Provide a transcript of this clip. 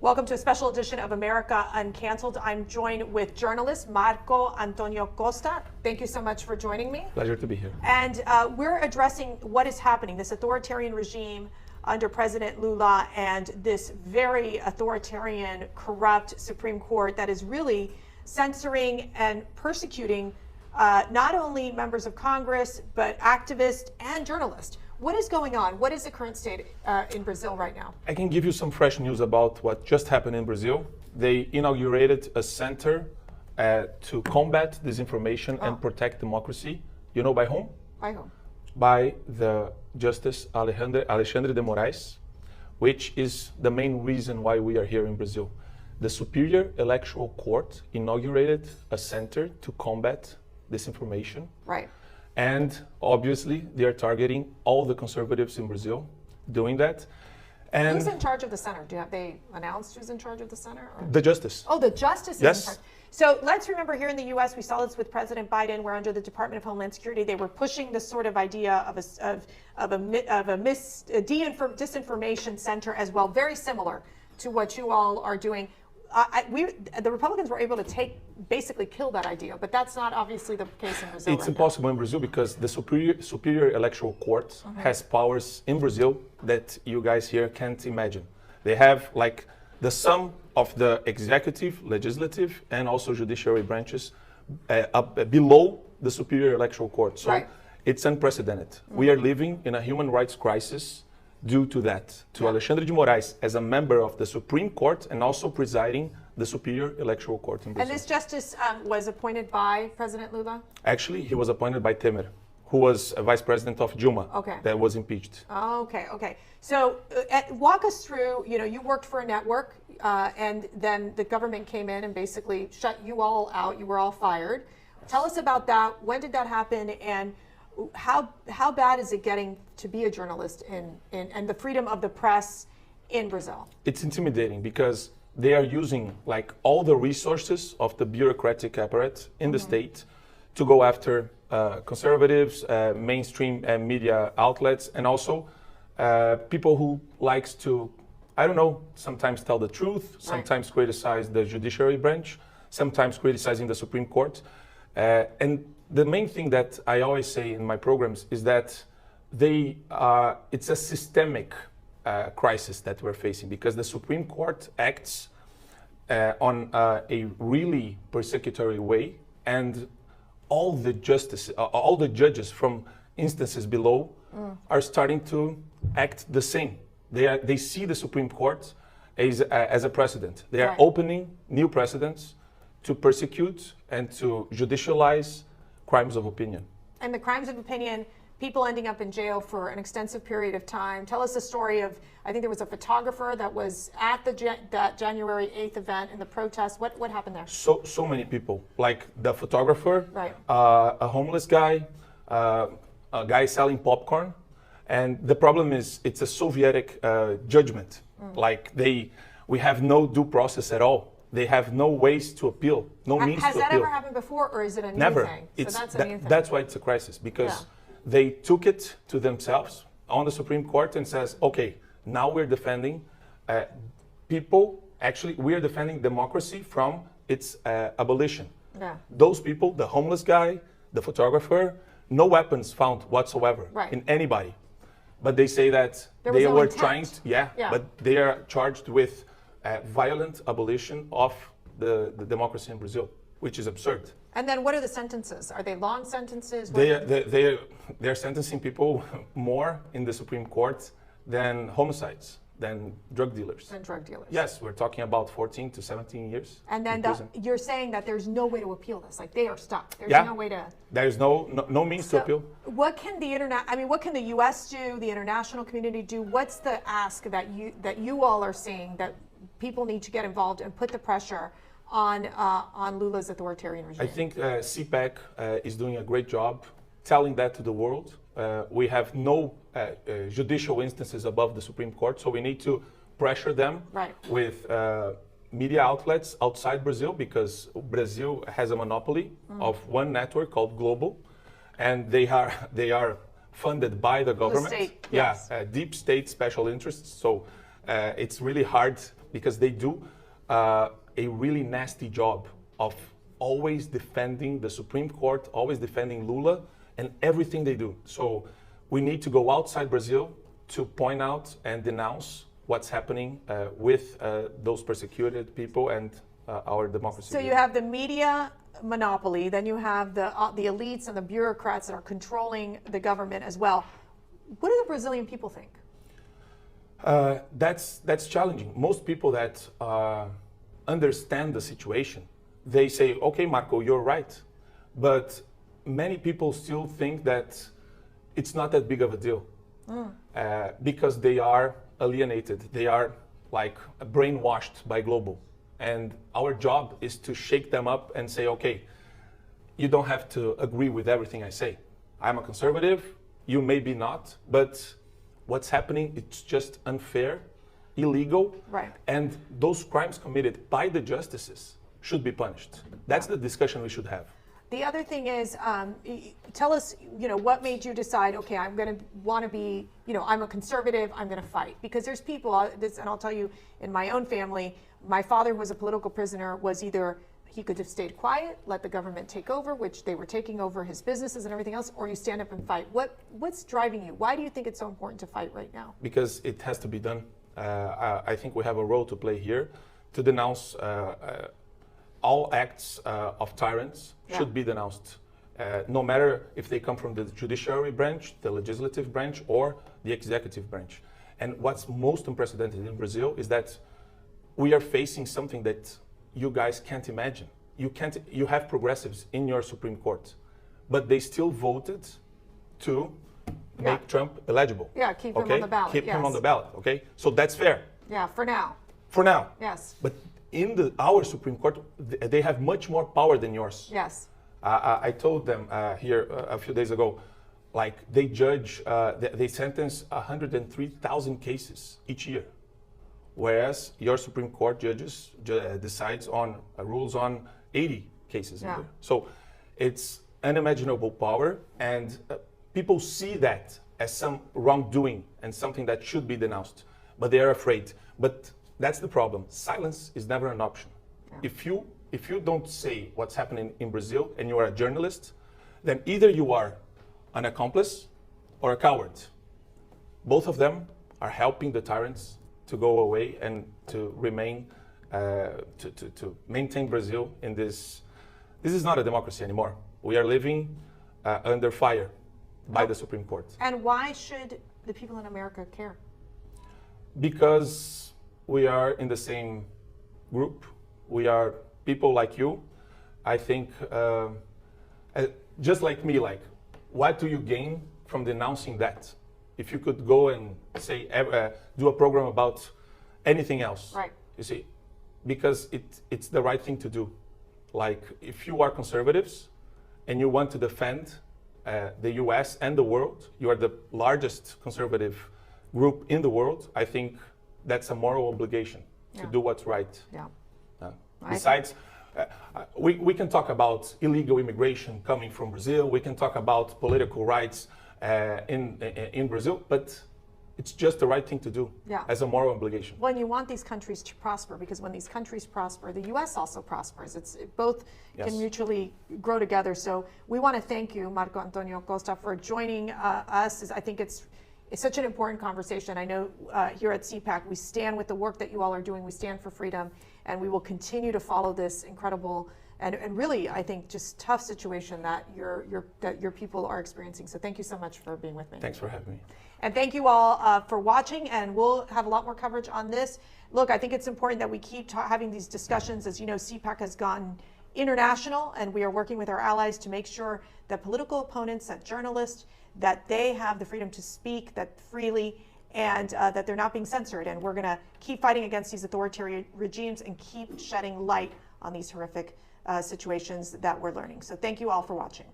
Welcome to a special edition of America Uncanceled. I'm joined with journalist Marco Antônio Costa. Thank you so much for joining me. Pleasure to be here. And we're addressing what is happening, this authoritarian regime under President Lula and this very authoritarian, corrupt Supreme Court that is really censoring and persecuting not only members of Congress, but activists and journalists. What is going on? What is the current state in Brazil right now? I can give you some fresh news about what just happened in Brazil. They inaugurated a center to combat disinformation and protect democracy. You know by whom? By whom? By the Justice Alexandre de Moraes, which is the main reason why we are here in Brazil. The Superior Electoral Court inaugurated a center to combat disinformation. Right. And obviously, they are targeting all the conservatives in Brazil doing that. And who's in charge of the center? Have they announced who's in charge of the center? Or? The justice. Oh, the justice is yes. in charge. So let's remember here in the U.S., we saw this with President Biden, where under the Department of Homeland Security, they were pushing this sort of idea of a disinformation center as well, very similar to what you all are doing. The Republicans were able to basically kill that idea, but that's not obviously the case in Brazil. It's impossible in Brazil because the Superior Electoral Court has powers in Brazil that you guys here can't imagine. They have like the sum of the executive, legislative, and also judiciary branches below the Superior Electoral Court. So it's unprecedented. We are living in a human rights crisis due to that, to Alexandre de Moraes as a member of the Supreme Court and also presiding the Superior Electoral Court in Brazil. And this justice was appointed by President Lula? Actually, he was appointed by Temer, who was a vice president of Dilma that was impeached. Okay. So walk us through, you worked for a network and then the government came in and basically shut you all out. You were all fired. Tell us about that. When did that happen? And how bad is it getting to be a journalist and the freedom of the press in Brazil? It's intimidating because they are using like all the resources of the bureaucratic apparatus in the state to go after conservatives, mainstream media outlets, and also people who likes to, sometimes tell the truth, sometimes criticize the judiciary branch, sometimes criticizing the Supreme Court. And the main thing that I always say in my programs is that it's a systemic crisis that we're facing because the Supreme Court acts on a really persecutory way, and all the judges from instances below are starting to act the same. They see the Supreme Court as a precedent. They are opening new precedents to persecute and to judicialize crimes of opinion. And the crimes of opinion, people ending up in jail for an extensive period of time. Tell us the story of, I think there was a photographer that was at that January 8th event in the protest. What happened there? So many people, like the photographer, a homeless guy, a guy selling popcorn. And the problem is it's a Soviet judgment. Like we have no due process at all. They have no ways to appeal, no means to appeal. Has that ever happened before, or is it a new thing? So that's a new thing. That's why it's a crisis, because they took it to themselves on the Supreme Court and says, okay, now we're defending people. Actually, we are defending democracy from its abolition. Those people, the homeless guy, the photographer, no weapons found whatsoever in anybody. But they say that they were trying to, but they are charged with violent abolition of the democracy in Brazil, which is absurd. And then what are the sentences? Are they long sentences? They're sentencing people more in the Supreme Court than homicides, than drug dealers. Yes, we're talking about 14 to 17 years. And then you're saying that there's no way to appeal this, like they are stuck. There's no way to. There's no means to appeal. What can what can the U.S. do? The international community do? What's the ask that you all are seeing that people need to get involved and put the pressure on Lula's authoritarian regime? I think CPAC is doing a great job telling that to the world. We have no judicial instances above the Supreme Court, so we need to pressure them with media outlets outside Brazil, because Brazil has a monopoly of one network called Global, and they are funded by the government. The state, deep state special interests. So it's really hard because they do a really nasty job of always defending the Supreme Court, always defending Lula and everything they do. So we need to go outside Brazil to point out and denounce what's happening with those persecuted people and our democracy. So you have the media monopoly, then you have the elites and the bureaucrats that are controlling the government as well. What do the Brazilian people think? That's challenging. Most people that understand the situation, they say, okay, Marco, you're right. But many people still think that it's not that big of a deal because they are alienated. They are like brainwashed by global. And our job is to shake them up and say, okay, you don't have to agree with everything I say. I'm a conservative, you may be not, but what's happening, it's just unfair, illegal, right. And those crimes committed by the justices should be punished. That's the discussion we should have. The other thing is, tell us, what made you decide, okay, I'm going to want to be, I'm a conservative, I'm going to fight. Because there's people, and I'll tell you, in my own family, my father was a political prisoner, was either he could have stayed quiet, let the government take over, which they were taking over his businesses and everything else, or you stand up and fight. What's driving you? Why do you think it's so important to fight right now? Because it has to be done. I think we have a role to play here to denounce all acts of tyrants should be denounced, no matter if they come from the judiciary branch, the legislative branch, or the executive branch. And what's most unprecedented in Brazil is that we are facing something that you guys can't imagine. You have progressives in your Supreme Court, but they still voted to make Trump eligible. Yeah, keep him on the ballot. Keep him on the ballot, okay? So that's fair. Yeah, for now. For now. Yes. But in our Supreme Court, they have much more power than yours. Yes. I told them here a few days ago, like they judge, they sentence 103,000 cases each year, whereas your Supreme Court judges decides on rules on 80 cases a year. So it's unimaginable power, and people see that as some wrongdoing and something that should be denounced, but they are afraid. But that's the problem. Silence is never an option. Yeah. If you don't say what's happening in Brazil and you are a journalist, then either you are an accomplice or a coward. Both of them are helping the tyrants to go away and to remain, to maintain Brazil in this. This is not a democracy anymore. We are living under fire by the Supreme Court. And why should the people in America care? Because we are in the same group. We are people like you. I think, just like me, like, what do you gain from denouncing that? If you could go and say, do a program about anything else, right? You see, because it's the right thing to do. Like, if you are conservatives and you want to defend the US and the world, you are the largest conservative group in the world, I think that's a moral obligation to do what's right. Yeah. Besides, we can talk about illegal immigration coming from Brazil. We can talk about political rights in Brazil, but it's just the right thing to do as a moral obligation. Well, you want these countries to prosper, because when these countries prosper, the U.S. also prospers. It both can mutually grow together. So we want to thank you, Marco Antônio Costa, for joining us. I think it's such an important conversation. I know here at CPAC, we stand with the work that you all are doing. We stand for freedom, and we will continue to follow this incredible and really, I think, just tough situation that your people are experiencing. So thank you so much for being with me. Thanks for having me. And thank you all for watching, and we'll have a lot more coverage on this. Look, I think it's important that we keep having these discussions. As you know, CPAC has gone international, and we are working with our allies to make sure that political opponents, that journalists, that they have the freedom to speak that freely, and that they're not being censored. And we're going to keep fighting against these authoritarian regimes and keep shedding light on these horrific situations that we're learning. So thank you all for watching.